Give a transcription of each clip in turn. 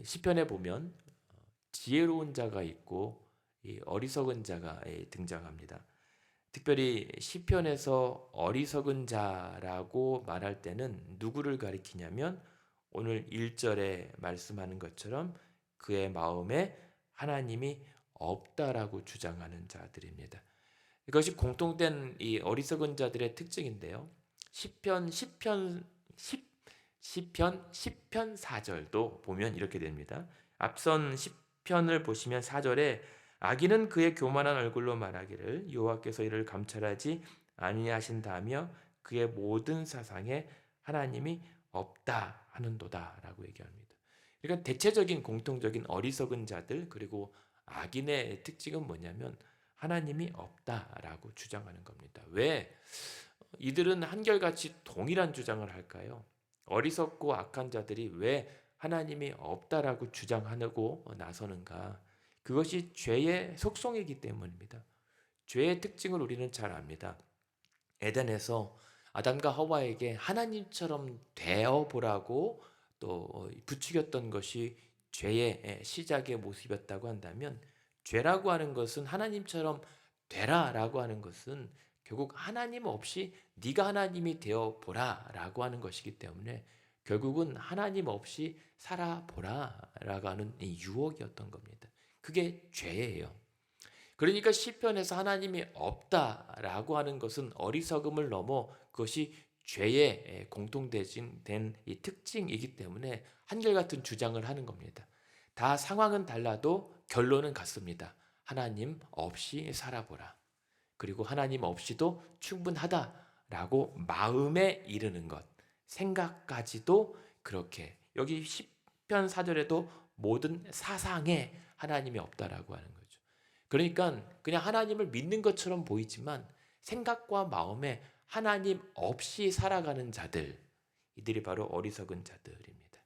시편에 보면 지혜로운 자가 있고 이 어리석은 자가 등장합니다. 특별히 시편에서 어리석은 자라고 말할 때는 누구를 가리키냐면 오늘 1절에 말씀하는 것처럼 그의 마음에 하나님이 없다라고 주장하는 자들입니다. 이것이 공통된 이 어리석은 자들의 특징인데요. 시편 4절도 보면 이렇게 됩니다. 앞선 시편을 보시면 4절에 악인은 그의 교만한 얼굴로 말하기를 여호와께서 이를 감찰하지 아니하신다며 그의 모든 사상에 하나님이 없다 하는도다라고 얘기합니다. 그러니까 대체적인 공통적인 어리석은 자들 그리고 악인의 특징은 뭐냐면 하나님이 없다라고 주장하는 겁니다. 왜 이들은 한결같이 동일한 주장을 할까요? 어리석고 악한 자들이 왜 하나님이 없다라고 주장하고 나서는가? 그것이 죄의 속성이기 때문입니다. 죄의 특징을 우리는 잘 압니다. 에덴에서 아담과 하와에게 하나님처럼 되어 보라고 또 부추겼던 것이 죄의 시작의 모습이었다고 한다면 죄라고 하는 것은 하나님처럼 되라라고 하는 것은 결국 하나님 없이 네가 하나님이 되어 보라라고 하는 것이기 때문에 결국은 하나님 없이 살아보라라고 하는 이 유혹이었던 겁니다. 그게 죄예요. 그러니까 시편에서 하나님이 없다라고 하는 것은 어리석음을 넘어 그것이 죄의 공통된 이 특징이기 때문에 한결같은 주장을 하는 겁니다. 다 상황은 달라도 결론은 같습니다. 하나님 없이 살아보라. 그리고 하나님 없이도 충분하다라고 마음에 이르는 것, 생각까지도 그렇게 여기 시편 4절에도 모든 사상에 하나님이 없다라고 하는 거죠. 그러니까 그냥 하나님을 믿는 것처럼 보이지만 생각과 마음에 하나님 없이 살아가는 자들, 이들이 바로 어리석은 자들입니다.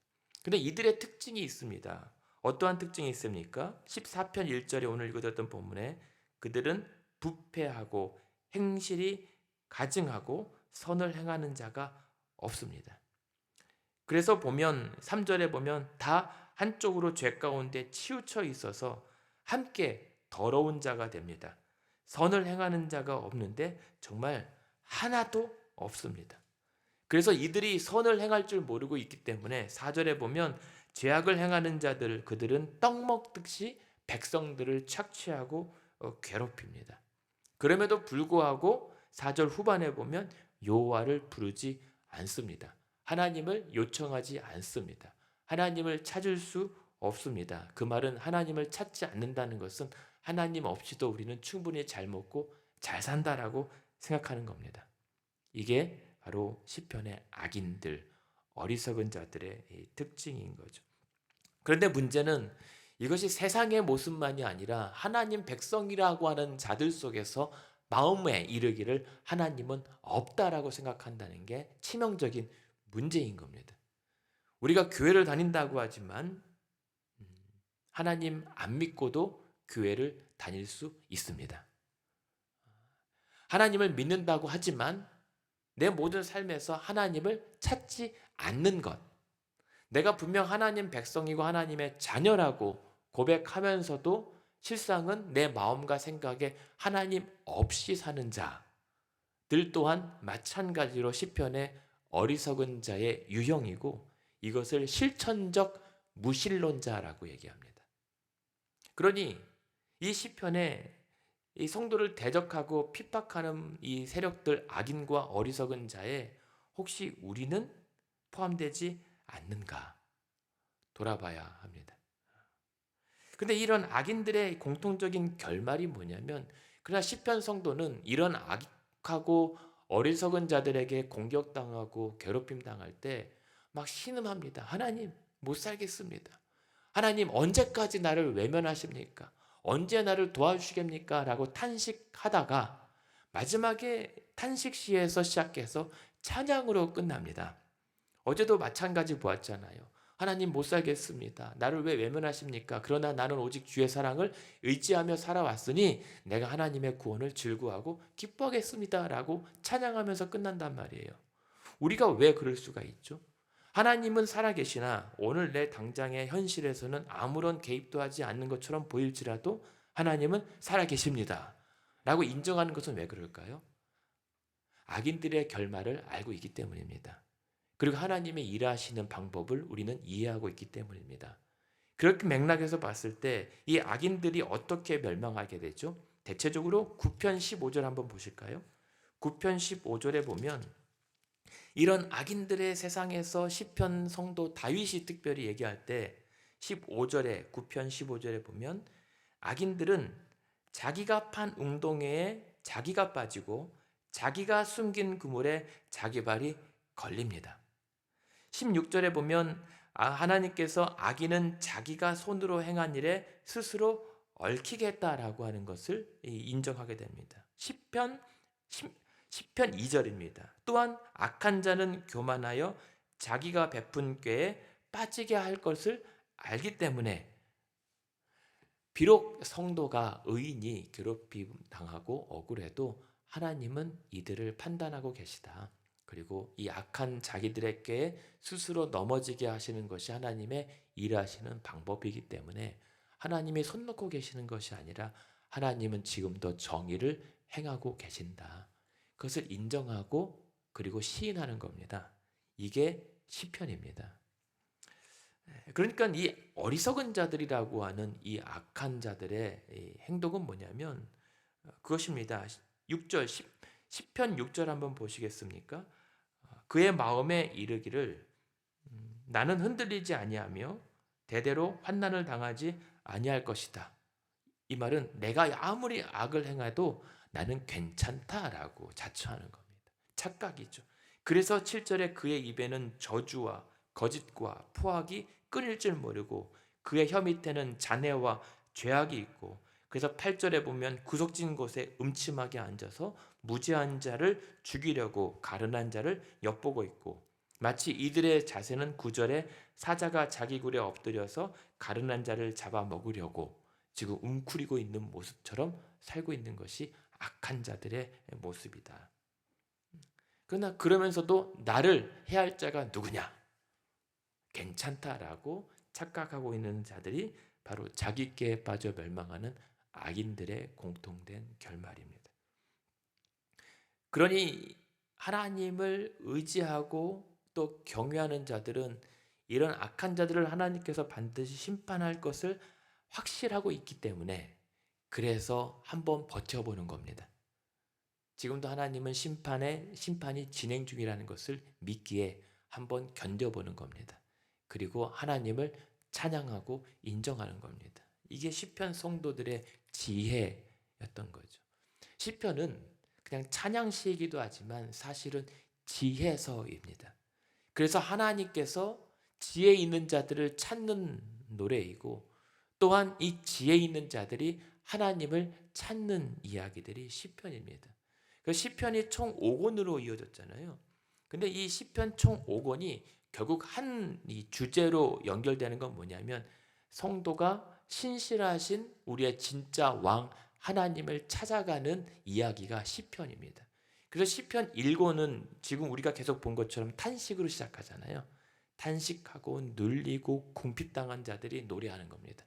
근데 이들의 특징이 있습니다. 어떠한 특징이 있습니까? 14편 1절에 오늘 읽었던 본문에 그들은 부패하고 행실이 가증하고 선을 행하는 자가 없습니다. 그래서 보면 3절에 보면 다 한쪽으로 죄 가운데 치우쳐 있어서 함께 더러운 자가 됩니다. 선을 행하는 자가 없는데 정말 하나도 없습니다. 그래서 이들이 선을 행할 줄 모르고 있기 때문에 4절에 보면 죄악을 행하는 자들 그들은 떡 먹듯이 백성들을 착취하고 괴롭힙니다. 그럼에도 불구하고 4절 후반에 보면 여호와를 부르지 않습니다. 하나님을 요청하지 않습니다. 하나님을 찾을 수 없습니다. 그 말은 하나님을 찾지 않는다는 것은 하나님 없이도 우리는 충분히 잘 먹고 잘 산다라고 생각하는 겁니다. 이게 바로 시편의 악인들, 어리석은 자들의 특징인 거죠. 그런데 문제는 이것이 세상의 모습만이 아니라 하나님 백성이라고 하는 자들 속에서 마음에 이르기를 하나님은 없다라고 생각한다는 게 치명적인 문제인 겁니다. 우리가 교회를 다닌다고 하지만 하나님 안 믿고도 교회를 다닐 수 있습니다. 하나님을 믿는다고 하지만 내 모든 삶에서 하나님을 찾지 않는 것, 내가 분명 하나님 백성이고 하나님의 자녀라고 고백하면서도 실상은 내 마음과 생각에 하나님 없이 사는 자들 또한 마찬가지로 시편의 어리석은 자의 유형이고 이것을 실천적 무신론자라고 얘기합니다. 그러니 이 시편에 이 성도를 대적하고 핍박하는 이 세력들 악인과 어리석은 자에 혹시 우리는 포함되지 않는가 돌아봐야 합니다. 근데 이런 악인들의 공통적인 결말이 뭐냐면 그러나 시편 성도는 이런 악하고 어리석은 자들에게 공격당하고 괴롭힘 당할 때 막 신음합니다. 하나님 못 살겠습니다. 하나님 언제까지 나를 외면하십니까? 언제 나를 도와주시겠습니까? 라고 탄식하다가 마지막에 탄식 시에서 시작해서 찬양으로 끝납니다. 어제도 마찬가지 보았잖아요. 하나님 못 살겠습니다. 나를 왜 외면하십니까? 그러나 나는 오직 주의 사랑을 의지하며 살아왔으니 내가 하나님의 구원을 즐거워하고 기뻐하겠습니다. 라고 찬양하면서 끝난단 말이에요. 우리가 왜 그럴 수가 있죠? 하나님은 살아계시나 오늘 내 당장의 현실에서는 아무런 개입도 하지 않는 것처럼 보일지라도 하나님은 살아계십니다 라고 인정하는 것은 왜 그럴까요? 악인들의 결말을 알고 있기 때문입니다. 그리고 하나님의 일하시는 방법을 우리는 이해하고 있기 때문입니다. 그렇게 맥락에서 봤을 때 이 악인들이 어떻게 멸망하게 되죠? 대체적으로 9편 15절 한번 보실까요? 9편 15절에 보면 이런 악인들의 세상에서 시편 성도 다윗이 특별히 얘기할 때 15절에 9편 15절에 보면 악인들은 자기가 판 웅덩이에 자기가 빠지고 자기가 숨긴 그물에 자기 발이 걸립니다. 16절에 보면 하나님께서 악인은 자기가 손으로 행한 일에 스스로 얽히겠다라고 하는 것을 인정하게 됩니다. 10편 2절입니다. 또한 악한 자는 교만하여 자기가 베푼 꾀에 빠지게 할 것을 알기 때문에 비록 성도가 의인이 괴롭힘 당하고 억울해도 하나님은 이들을 판단하고 계시다. 그리고 이 악한 자기들의 꾀에 스스로 넘어지게 하시는 것이 하나님의 일하시는 방법이기 때문에 하나님이 손 놓고 계시는 것이 아니라 하나님은 지금도 정의를 행하고 계신다. 그것을 인정하고 그리고 시인하는 겁니다. 이게 시편입니다. 그러니까 이 어리석은 자들이라고 하는 이 악한 자들의 행동은 뭐냐면 그것입니다. 6절 10편 6절 한번 보시겠습니까? 그의 마음에 이르기를 나는 흔들리지 아니하며 대대로 환난을 당하지 아니할 것이다. 이 말은 내가 아무리 악을 행해도 나는 괜찮다라고 자처하는 겁니다. 착각이죠. 그래서 7절에 그의 입에는 저주와 거짓과 포악이 끊일 줄 모르고 그의 혀 밑에는 잔해와 죄악이 있고 그래서 8절에 보면 구석진 곳에 음침하게 앉아서 무죄한 자를 죽이려고 가련한 자를 엿보고 있고 마치 이들의 자세는 9절에 사자가 자기 굴에 엎드려서 가련한 자를 잡아먹으려고 지금 웅크리고 있는 모습처럼 살고 있는 것이 악한 자들의 모습이다. 그러나 그러면서도 나를 해할 자가 누구냐? 괜찮다라고 착각하고 있는 자들이 바로 자기께에 빠져 멸망하는 악인들의 공통된 결말입니다. 그러니 하나님을 의지하고 또 경외하는 자들은 이런 악한 자들을 하나님께서 반드시 심판할 것을 확실하고 있기 때문에 그래서 한번 버텨보는 겁니다. 지금도 하나님은 심판이 진행 중이라는 것을 믿기에 한번 견뎌보는 겁니다. 그리고 하나님을 찬양하고 인정하는 겁니다. 이게 시편 성도들의 지혜였던 거죠. 시편은 그냥 찬양시이기도 하지만 사실은 지혜서입니다. 그래서 하나님께서 지혜 있는 자들을 찾는 노래이고 또한 이 지혜 있는 자들이 하나님을 찾는 이야기들이 시편입니다. 그 시편이 총 5권으로 이어졌잖아요. 근데 이 시편 총 5권이 결국 한 이 주제로 연결되는 건 뭐냐면 성도가 신실하신 우리의 진짜 왕 하나님을 찾아가는 이야기가 시편입니다. 그래서 시편 1권은 지금 우리가 계속 본 것처럼 탄식으로 시작하잖아요. 탄식하고 눌리고 궁핍당한 자들이 노래하는 겁니다.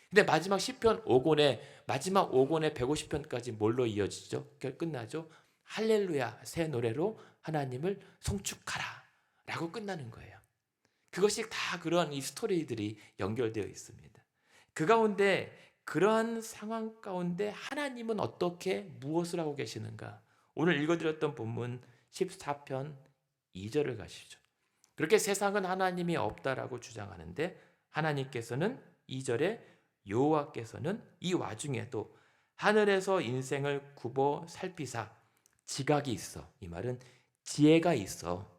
근데 마지막 시편 5권의 마지막 5권의 150편까지 뭘로 이어지죠? 끝나죠? 할렐루야 새 노래로 하나님을 송축하라 라고 끝나는 거예요. 그것이 다 그런 이 스토리들이 연결되어 있습니다. 그 가운데 그러한 상황 가운데 하나님은 어떻게 무엇을 하고 계시는가? 오늘 읽어드렸던 본문 14편 2절을 가시죠. 그렇게 세상은 하나님이 없다라고 주장하는데 하나님께서는 2절에 여호와께서는 이 와중에도 하늘에서 인생을 굽어 살피사 지각이 있어. 이 말은 지혜가 있어.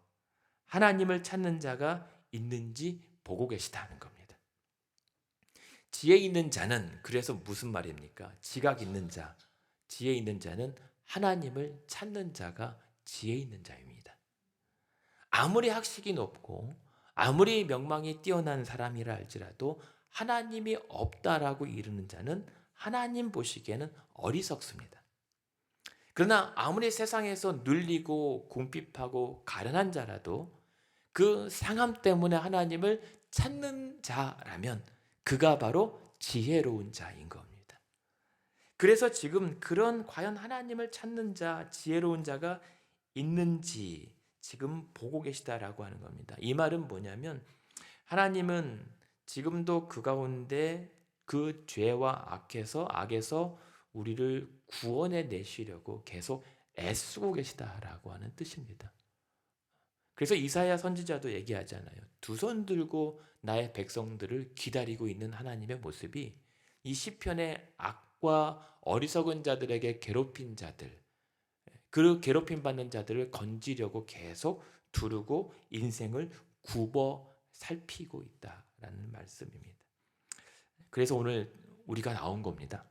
하나님을 찾는 자가 있는지 보고 계시다는 겁니다. 지혜 있는 자는 그래서 무슨 말입니까? 지각 있는 자, 지혜 있는 자는 하나님을 찾는 자가 지혜 있는 자입니다. 아무리 학식이 높고 아무리 명망이 뛰어난 사람이라 할지라도 하나님이 없다라고 이르는 자는 하나님 보시기에는 어리석습니다. 그러나 아무리 세상에서 눌리고 궁핍하고 가련한 자라도 그 상함 때문에 하나님을 찾는 자라면 그가 바로 지혜로운 자인 겁니다. 그래서 지금 그런 과연 하나님을 찾는 자, 지혜로운 자가 있는지 지금 보고 계시다라고 하는 겁니다. 이 말은 뭐냐면 하나님은 지금도 그 가운데 그 죄와 악에서 우리를 구원해 내시려고 계속 애쓰고 계시다라고 하는 뜻입니다. 그래서 이사야 선지자도 얘기하잖아요. 두 손 들고 나의 백성들을 기다리고 있는 하나님의 모습이 이 시편의 악과 어리석은 자들에게 괴롭힌 자들, 그 괴롭힘 받는 자들을 건지려고 계속 두르고 인생을 굽어 살피고 있다라는 말씀입니다. 그래서 오늘 우리가 나온 겁니다.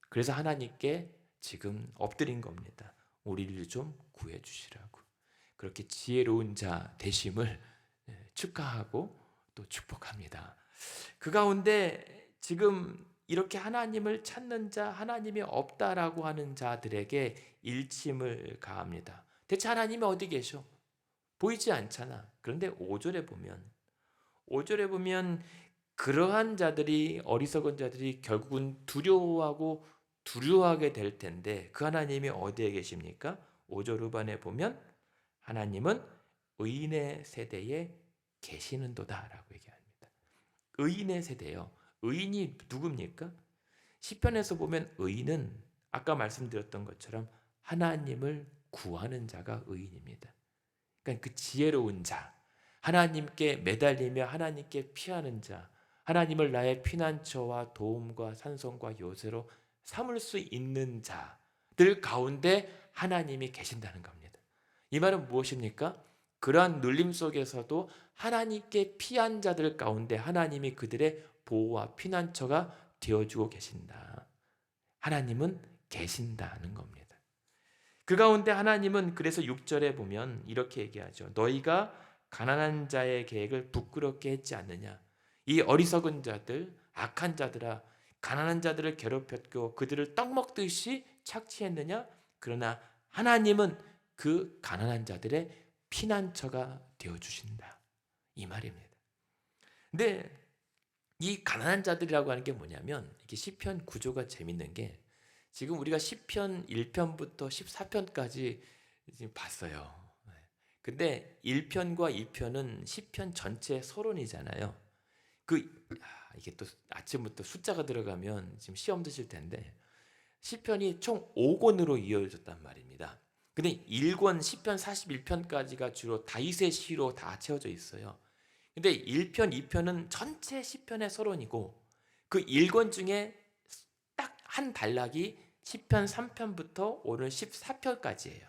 그래서 하나님께 지금 엎드린 겁니다. 우리를 좀 구해 주시라고. 그렇게 지혜로운 자 되심을 축하하고 또 축복합니다. 그 가운데 지금 이렇게 하나님을 찾는 자, 하나님이 없다라고 하는 자들에게 일침을 가합니다. 대체 하나님이 어디 계셔? 보이지 않잖아. 그런데 5절에 보면 그러한 자들이, 어리석은 자들이 결국은 두려워하게 될 텐데 그 하나님이 어디에 계십니까? 5절 후반에 보면 하나님은 의인의 세대에 계시는도다라고 얘기합니다. 의인의 세대요. 의인이 누굽니까? 시편에서 보면 의인은 아까 말씀드렸던 것처럼 하나님을 구하는 자가 의인입니다. 그러니까 그 지혜로운 자, 하나님께 매달리며 하나님께 피하는 자, 하나님을 나의 피난처와 도움과 산성과 요새로 삼을 수 있는 자들 가운데 하나님이 계신다는 겁니다. 이 말은 무엇입니까? 그러한 눌림 속에서도 하나님께 피한 자들 가운데 하나님이 그들의 보호와 피난처가 되어주고 계신다. 하나님은 계신다는 겁니다. 그 가운데 하나님은 그래서 6절에 보면 이렇게 얘기하죠. 너희가 가난한 자의 계획을 부끄럽게 했지 않느냐. 이 어리석은 자들, 악한 자들아, 가난한 자들을 괴롭혔고 그들을 떡 먹듯이 착취했느냐. 그러나 하나님은 그 가난한 자들의 피난처가 되어주신다. 이 말입니다. 근데 이 가난한 자들이라고 하는 게 뭐냐면 이게 시편 구조가 재밌는 게 지금 우리가 시편 1편부터 14편까지 지금 봤어요. 근데 1편과 2편은 시편 전체 서론이잖아요. 이게 또 아침부터 숫자가 들어가면 지금 시험 드실 텐데 시편이 총 5권으로 이어졌단 말입니다. 근데 1권 시편 41편까지가 주로 다윗의 시로 다 채워져 있어요. 근데 1편, 2편은 전체 시편의 서론이고 그 1권 중에 딱 한 단락이 시편 3편부터 오늘 14편까지예요.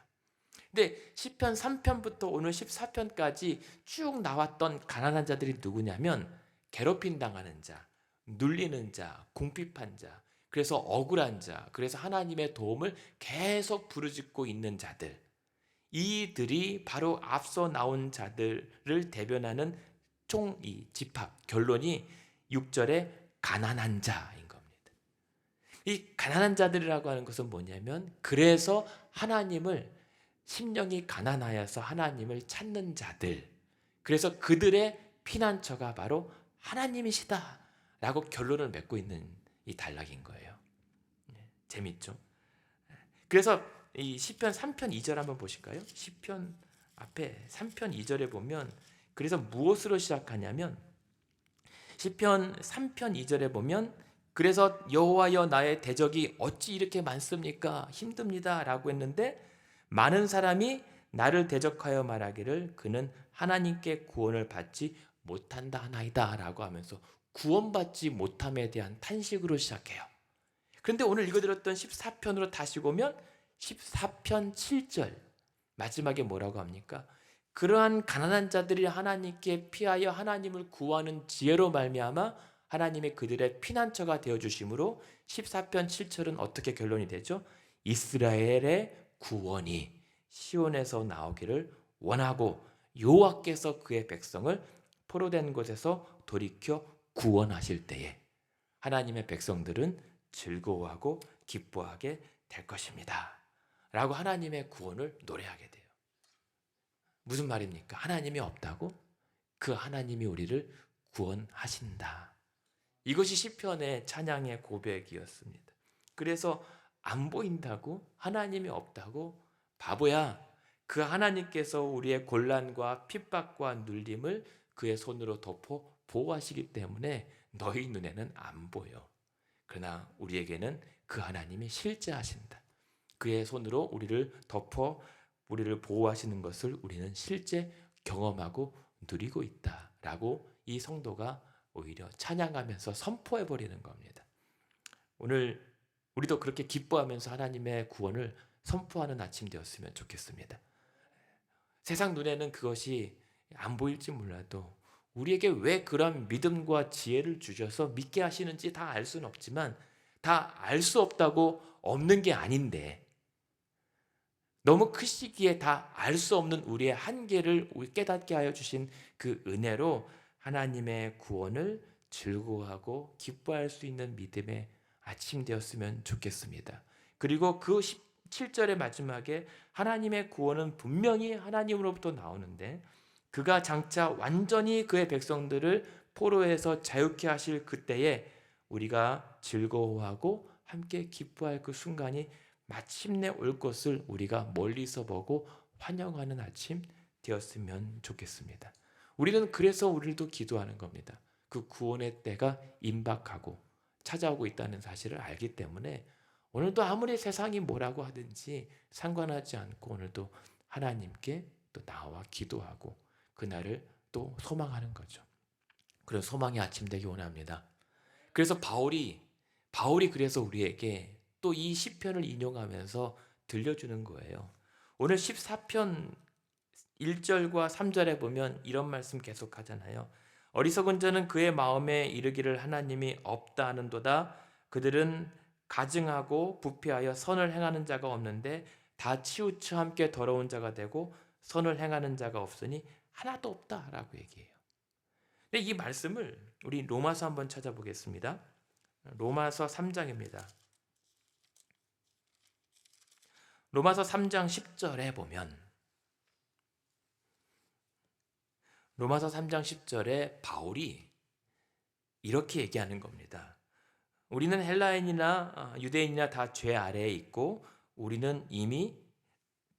근데 시편 3편부터 오늘 14편까지 쭉 나왔던 가난한 자들이 누구냐면 괴롭힘 당하는 자, 눌리는 자, 궁핍한 자, 그래서 억울한 자, 그래서 하나님의 도움을 계속 부르짖고 있는 자들, 이들이 바로 앞서 나온 자들을 대변하는 이 집합, 결론이 6절에 가난한 자인 겁니다. 이 가난한 자들이라고 하는 것은 뭐냐면 그래서 하나님을 심령이 가난하여서 하나님을 찾는 자들, 그래서 그들의 피난처가 바로 하나님이시다 라고 결론을 맺고 있는 이 단락인 거예요. 재밌죠? 그래서 이 시편 3편 2절 한번 보실까요? 시편 앞에 3편 2절에 보면 그래서 무엇으로 시작하냐면 시편 3편 2절에 보면 그래서 여호와여 나의 대적이 어찌 이렇게 많습니까? 힘듭니다 라고 했는데 많은 사람이 나를 대적하여 말하기를 그는 하나님께 구원을 받지 못한다 하나이다 라고 하면서 구원받지 못함에 대한 탄식으로 시작해요. 그런데 오늘 읽어드렸던 14편으로 다시 보면 14편 7절 마지막에 뭐라고 합니까? 그러한 가난한 자들이 하나님께 피하여 하나님을 구하는 지혜로 말미암아 하나님의 그들의 피난처가 되어주심으로 14편 7절은 어떻게 결론이 되죠? 이스라엘의 구원이 시온에서 나오기를 원하고 여호와께서 그의 백성을 포로된 곳에서 돌이켜 구원하실 때에 하나님의 백성들은 즐거워하고 기뻐하게 될 것입니다 라고 하나님의 구원을 노래하게 돼요. 무슨 말입니까? 하나님이 없다고? 그 하나님이 우리를 구원하신다. 이것이 시편의 찬양의 고백이었습니다. 그래서 안 보인다고, 하나님이 없다고, 바보야. 그 하나님께서 우리의 곤란과 핍박과 눌림을 그의 손으로 덮어 보호하시기 때문에 너희 눈에는 안 보여. 그러나 우리에게는 그 하나님이 실제하신다. 그의 손으로 우리를 덮어 우리를 보호하시는 것을 우리는 실제 경험하고 누리고 있다라고 이 성도가 오히려 찬양하면서 선포해버리는 겁니다. 오늘 우리도 그렇게 기뻐하면서 하나님의 구원을 선포하는 아침 되었으면 좋겠습니다. 세상 눈에는 그것이 안 보일지 몰라도 우리에게 왜 그런 믿음과 지혜를 주셔서 믿게 하시는지 다 알 수는 없지만, 다 알 수 없다고 없는 게 아닌데, 너무 크시기에 다 알 수 없는 우리의 한계를 깨닫게 하여 주신 그 은혜로 하나님의 구원을 즐거워하고 기뻐할 수 있는 믿음의 아침 되었으면 좋겠습니다. 그리고 그 17절의 마지막에 하나님의 구원은 분명히 하나님으로부터 나오는데, 그가 장차 완전히 그의 백성들을 포로에서 자유케 하실 그때에 우리가 즐거워하고 함께 기뻐할 그 순간이 마침내 올 것을 우리가 멀리서 보고 환영하는 아침 되었으면 좋겠습니다. 우리는 그래서 우리도 기도하는 겁니다. 그 구원의 때가 임박하고 찾아오고 있다는 사실을 알기 때문에 오늘도 아무리 세상이 뭐라고 하든지 상관하지 않고 오늘도 하나님께 또 나와 기도하고 그날을 또 소망하는 거죠. 그런 소망의 아침 되기 원합니다. 그래서 바울이 그래서 우리에게 또 이 시편을 인용하면서 들려주는 거예요. 오늘 14편 1절과 3절에 보면 이런 말씀 계속 하잖아요. 어리석은 자는 그의 마음에 이르기를 하나님이 없다 하는도다. 그들은 가증하고 부패하여 선을 행하는 자가 없는데 다 치우쳐 함께 더러운 자가 되고 선을 행하는 자가 없으니 하나도 없다라고 얘기해요. 근데 이 말씀을 우리 로마서 한번 찾아보겠습니다. 로마서 3장입니다. 로마서 3장 10절에 보면, 로마서 3장 10절에 바울이 이렇게 얘기하는 겁니다. 우리는 헬라인이나 유대인이나 다 죄 아래에 있고 우리는 이미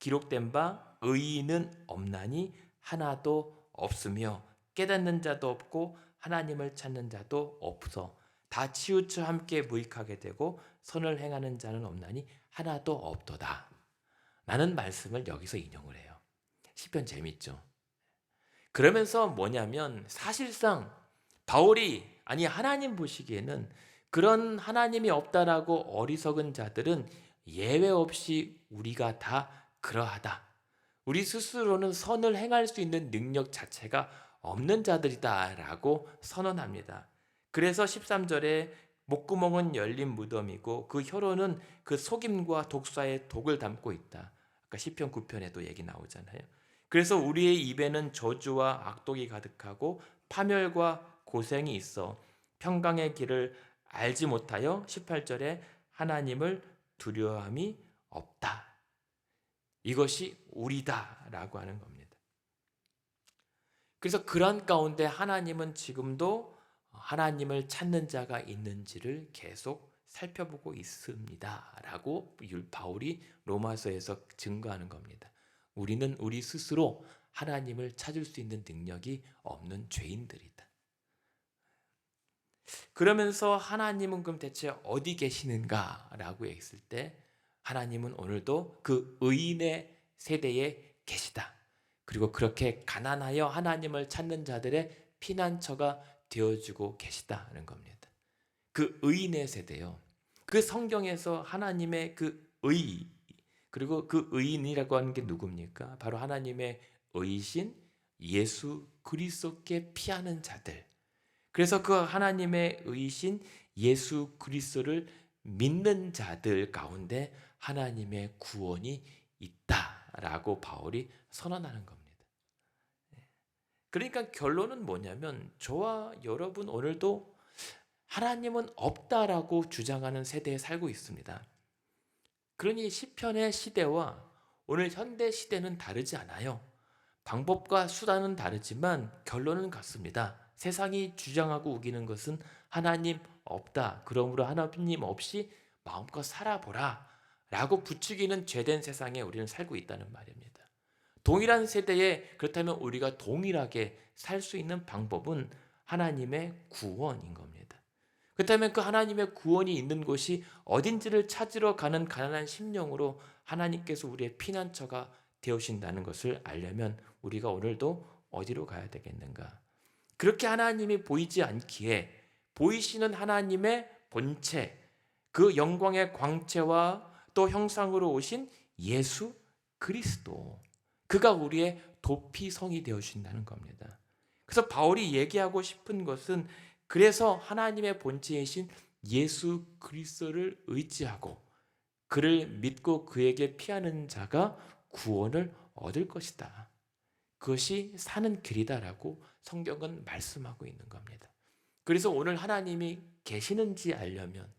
기록된 바 의인은 없나니 하나도 없으며 깨닫는 자도 없고 하나님을 찾는 자도 없어 다 치우쳐 함께 무익하게 되고 선을 행하는 자는 없나니 하나도 없도다. 라는 말씀을 여기서 인용을 해요. 시편 재밌죠? 그러면서 뭐냐면 사실상 바울이, 아니 하나님 보시기에는 그런 하나님이 없다라고 어리석은 자들은 예외 없이 우리가 다 그러하다. 우리 스스로는 선을 행할 수 있는 능력 자체가 없는 자들이다라고 선언합니다. 그래서 13절에 목구멍은 열린 무덤이고 그 혀로는 그 속임과 독사의 독을 담고 있다. 아까 시편 9편에도 얘기 나오잖아요. 그래서 우리의 입에는 저주와 악독이 가득하고 파멸과 고생이 있어 평강의 길을 알지 못하여 18절에 하나님을 두려워함이 없다. 이것이 우리다라고 하는 겁니다. 그래서 그런 가운데 하나님은 지금도 하나님을 찾는 자가 있는지를 계속 살펴보고 있습니다. 라고 바울이 로마서에서 증거하는 겁니다. 우리는 우리 스스로 하나님을 찾을 수 있는 능력이 없는 죄인들이다. 그러면서 하나님은 그럼 대체 어디 계시는가? 라고 했을 때 하나님은 오늘도 그 의인의 세대에 계시다. 그리고 그렇게 가난하여 하나님을 찾는 자들의 피난처가 되어주고 계시다는 겁니다. 그 의인의 세대요. 그 성경에서 하나님의 그 의, 그리고 그 의인이라고 하는 게 누굽니까? 바로 하나님의 의신 예수 그리스도께 피하는 자들. 그래서 그 하나님의 의신 예수 그리스도를 믿는 자들 가운데 하나님의 구원이 있다라고 바울이 선언하는 겁니다. 그러니까 결론은 뭐냐면 저와 여러분 오늘도 하나님은 없다라고 주장하는 세대에 살고 있습니다. 그러니 시편의 시대와 오늘 현대 시대는 다르지 않아요. 방법과 수단은 다르지만 결론은 같습니다. 세상이 주장하고 우기는 것은 하나님 없다. 그러므로 하나님 없이 마음껏 살아보라. 라고 부추기는 죄된 세상에 우리는 살고 있다는 말입니다. 동일한 세대에 그렇다면 우리가 동일하게 살 수 있는 방법은 하나님의 구원인 겁니다. 그렇다면 그 하나님의 구원이 있는 곳이 어딘지를 찾으러 가는 가난한 심령으로 하나님께서 우리의 피난처가 되어신다는 것을 알려면 우리가 오늘도 어디로 가야 되겠는가? 그렇게 하나님이 보이지 않기에 보이시는 하나님의 본체, 그 영광의 광채와 또 형상으로 오신 예수 그리스도, 그가 우리의 도피성이 되어주신다는 겁니다. 그래서 바울이 얘기하고 싶은 것은 그래서 하나님의 본체이신 예수 그리스도를 의지하고 그를 믿고 그에게 피하는 자가 구원을 얻을 것이다. 그것이 사는 길이다라고 성경은 말씀하고 있는 겁니다. 그래서 오늘 하나님이 계시는지 알려면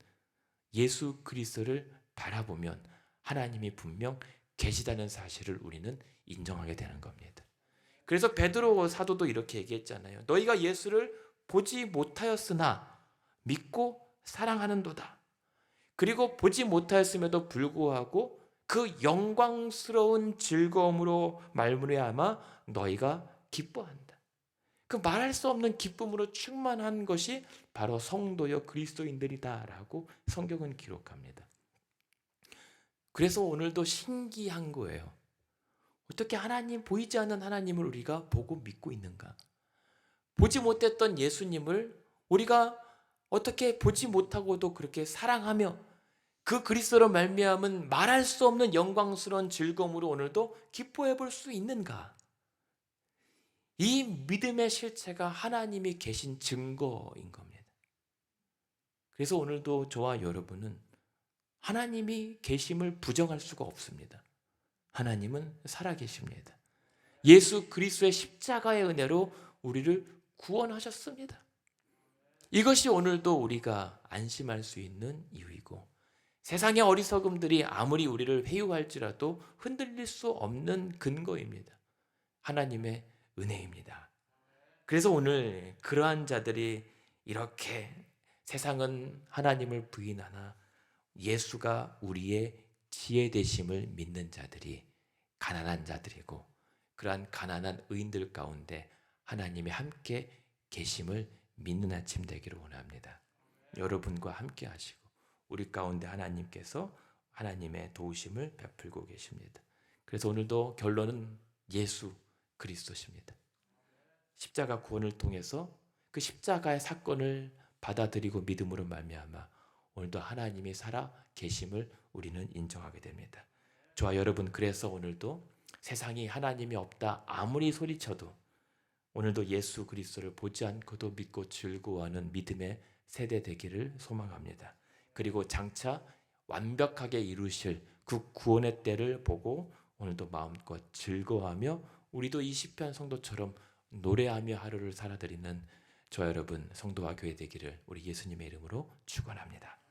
예수 그리스도를 바라보면 하나님이 분명 계시다는 사실을 우리는 인정하게 되는 겁니다. 그래서 베드로 사도도 이렇게 얘기했잖아요. 너희가 예수를 보지 못하였으나 믿고 사랑하는도다. 그리고 보지 못하였음에도 불구하고 그 영광스러운 즐거움으로 말미암아 너희가 기뻐한다. 그 말할 수 없는 기쁨으로 충만한 것이 바로 성도여 그리스도인들이다라고 성경은 기록합니다. 그래서 오늘도 신기한 거예요. 어떻게 하나님, 보이지 않는 하나님을 우리가 보고 믿고 있는가? 보지 못했던 예수님을 우리가 어떻게 보지 못하고도 그렇게 사랑하며 그 그리스도로 말미암은 말할 수 없는 영광스러운 즐거움으로 오늘도 기뻐해 볼 수 있는가? 이 믿음의 실체가 하나님이 계신 증거인 겁니다. 그래서 오늘도 저와 여러분은 하나님이 계심을 부정할 수가 없습니다. 하나님은 살아계십니다. 예수 그리스도의 십자가의 은혜로 우리를 구원하셨습니다. 이것이 오늘도 우리가 안심할 수 있는 이유이고 세상의 어리석음들이 아무리 우리를 회유할지라도 흔들릴 수 없는 근거입니다. 하나님의 은혜입니다. 그래서 오늘 그러한 자들이 이렇게 세상은 하나님을 부인하나 예수가 우리의 지혜 되심을 믿는 자들이 가난한 자들이고 그러한 가난한 의인들 가운데 하나님이 함께 계심을 믿는 아침 되기를 원합니다. 여러분과 함께 하시고 우리 가운데 하나님께서 하나님의 도우심을 베풀고 계십니다. 그래서 오늘도 결론은 예수 그리스도십니다. 십자가 구원을 통해서 그 십자가의 사건을 받아들이고 믿음으로 말미암아 오늘도 하나님이 살아 계심을 우리는 인정하게 됩니다. 저와 여러분, 그래서 오늘도 세상이 하나님이 없다 아무리 소리쳐도 오늘도 예수 그리스도를 보지 않고도 믿고 즐거워하는 믿음의 세대 되기를 소망합니다. 그리고 장차 완벽하게 이루실 그 구원의 때를 보고 오늘도 마음껏 즐거워하며 우리도 이 시편 성도처럼 노래하며 하루를 살아드리는 저 여러분 성도와 교회 되기를 우리 예수님의 이름으로 축원합니다.